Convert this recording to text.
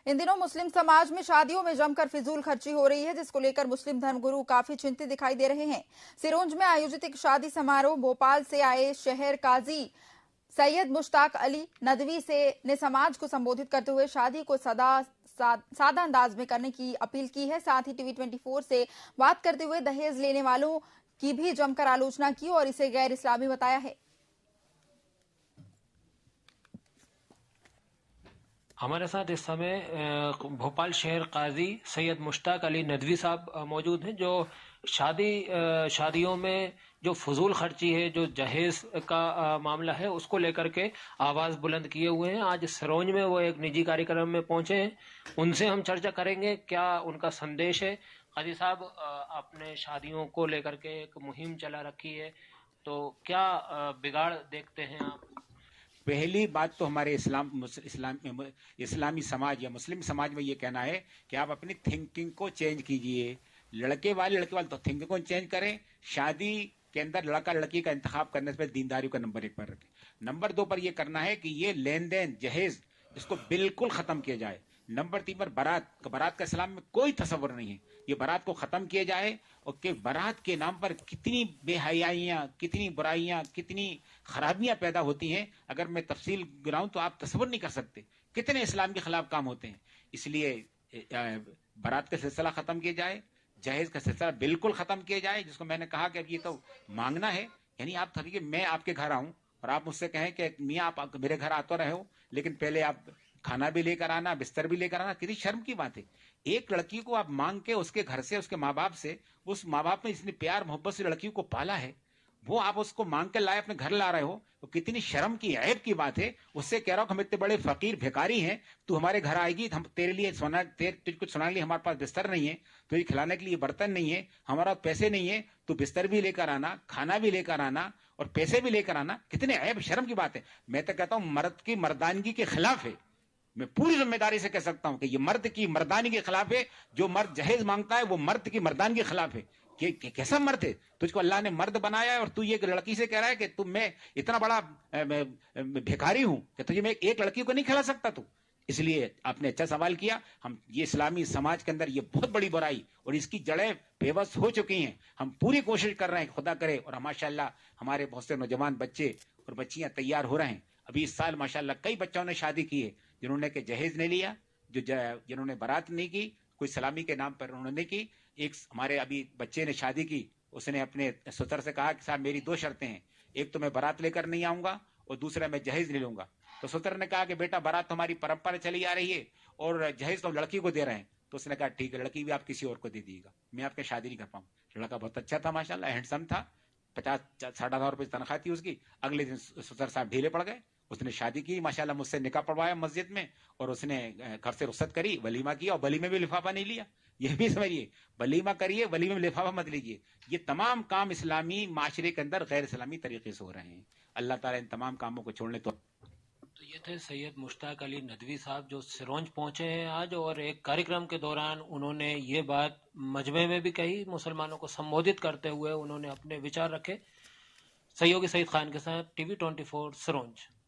इन दिनों मुस्लिम समाज में शादियों में जमकर फिजूल खर्ची हो रही है, जिसको लेकर मुस्लिम धर्मगुरु काफी चिंतित दिखाई दे रहे हैं। सिरोंज में आयोजित एक शादी समारोह भोपाल से आए शहर काजी सैयद मुश्ताक अली नदवी ने समाज को संबोधित करते हुए शादी को सादा अंदाज में करने की अपील की है। साथ ही टीवी 24 से बात करते हुए दहेज लेने वालों की भी जमकर आलोचना की और इसे गैर इस्लामी बताया है। हमारे साथ इस समय भोपाल शहर काजी सैयद मुश्ताक अली नदवी साहब मौजूद हैं, जो शादियों में जो फजूल खर्ची है, जो जहेज का मामला है, उसको लेकर के आवाज़ बुलंद किए हुए हैं। आज सिरोंज में वो एक निजी कार्यक्रम में पहुंचे हैं, उनसे हम चर्चा करेंगे क्या उनका संदेश है। काजी साहब, आपने शादियों को लेकर के एक मुहिम चला रखी है, तो क्या बिगाड़ देखते हैं आप? पहली बात तो हमारे इस्लामी समाज या मुस्लिम समाज में ये कहना है कि आप अपनी थिंकिंग को चेंज कीजिए। लड़के वाले तो थिंकिंग को चेंज करें। शादी के अंदर लड़का लड़की का इंतखाब करने से दीनदारी का नंबर 1 पर रखें। नंबर 2 पर यह करना है कि ये लेन देन जहेज इसको बिल्कुल खत्म किया जाए। नंबर 3 पर बारात का इस्लाम में कोई तस्वर नहीं है। ये बारात को खत्म किया जाए और कि बारात के नाम पर कितनी बेहयाइयां, कितनी बुराइयां, कितनी खराबियां पैदा होती हैं, अगर मैं तफसील गिनाऊं तो आप तस्वर नहीं कर सकते कितने इस्लाम के खिलाफ काम होते हैं। इसलिए बारात का सिलसिला खत्म किया जाए, जहेज का सिलसिला बिल्कुल खत्म किया जाए। जिसको मैंने कहा कि अब ये तो मांगना है, यानी आप कि मैं आपके घर आऊं और आप मुझसे कहें कि मियाँ आप मेरे घर आते रहे हो, लेकिन पहले आप खाना भी लेकर आना, बिस्तर भी लेकर आना। कितनी शर्म की बात है। एक लड़की को आप मांग के उसके घर से, उसके माँ बाप से, उस माँ बाप ने इतने प्यार मोहब्बत से लड़की को पाला है, वो आप उसको मांग के लाए अपने घर ला रहे हो, तो कितनी शर्म की ऐब की बात है। उससे कह रहा हूं हम इतने बड़े फकीर भिखारी हैं, तू हमारे घर आएगी, हम तेरे लिए तुझको सुनाने के लिए हमारे पास बिस्तर नहीं है, तुझे खिलाने के लिए बर्तन नहीं है, हमारा पैसे नहीं है, तू बिस्तर भी लेकर आना, खाना भी लेकर आना और पैसे भी लेकर आना। कितने ऐब शर्म की बात है। मैं तो कहता हूं मर्द की मर्दानगी के खिलाफ है। मैं पूरी जिम्मेदारी से कह सकता हूं कि ये मर्द की मर्दानी के खिलाफ है। जो मर्द जहेज मांगता है वो मर्द की मर्दानगी के खिलाफ है। कि कैसा मर्द है? तुझको अल्लाह ने मर्द बनाया है और तू ये लड़की से कह रहा है कि मैं इतना बड़ा भिखारी हूं कि तुझे मैं एक लड़की को नहीं खिला सकता तू। इसलिए आपने अच्छा सवाल किया। हम ये इस्लामी समाज के अंदर ये बहुत बड़ी बुराई और इसकी जड़ें बेबस हो चुकी हैं। हम पूरी कोशिश कर रहे हैं, खुदा करे, और माशाल्लाह हमारे बहुत से नौजवान बच्चे और बच्चियां तैयार हो रहे हैं। अभी इस साल माशाल्लाह कई बच्चों ने शादी की है जिन्होंने के जहेज नहीं लिया, जिन्होंने बारात नहीं की, कोई सलामी के नाम पर उन्होंने की। एक हमारे अभी बच्चे ने शादी की, उसने अपने ससुर से कहा कि साहब मेरी 2 शर्तें हैं, एक तो मैं बारात लेकर नहीं आऊंगा और दूसरा मैं जहेज नहीं लूंगा। तो ससुर ने कहा कि बेटा बारात तो हमारी परंपरा चली आ रही है और जहेज तो लड़की को दे रहे हैं। तो उसने कहा ठीक है, लड़की भी आप किसी और को दे दीजिएगा, मैं आपके शादी नहीं कर पाऊंगा। लड़का बहुत अच्छा था माशाल्लाह, हैंडसम था, 50-60,000 रुपए तनख्वाह थी उसकी। अगले दिन ससुर साहब ढीले पड़ गए, उसने शादी की माशाल्लाह, मुझसे निकाह पढ़वाया मस्जिद में और उसने घर से रुखसत करी, वलीमा किया और वलीमे में लिफाफा नहीं लिया। यह भी समझिए, वलीमा करिए, वलीमे में लिफाफा मत लीजिए। ये तमाम काम इस्लामी माशरे के अंदर गैर इस्लामी तरीके से हो रहे हैं। अल्लाह ताला इन तमाम कामों को छोड़ने तो ये थे सैयद मुश्ताक अली नदवी साहब, जो सिरोंज पहुंचे हैं आज, और एक कार्यक्रम के दौरान उन्होंने ये बात मजमे में भी कही। मुसलमानों को संबोधित करते हुए उन्होंने अपने विचार रखे। सहयोगी सईद खान के साथ टीवी 24 सिरोंज।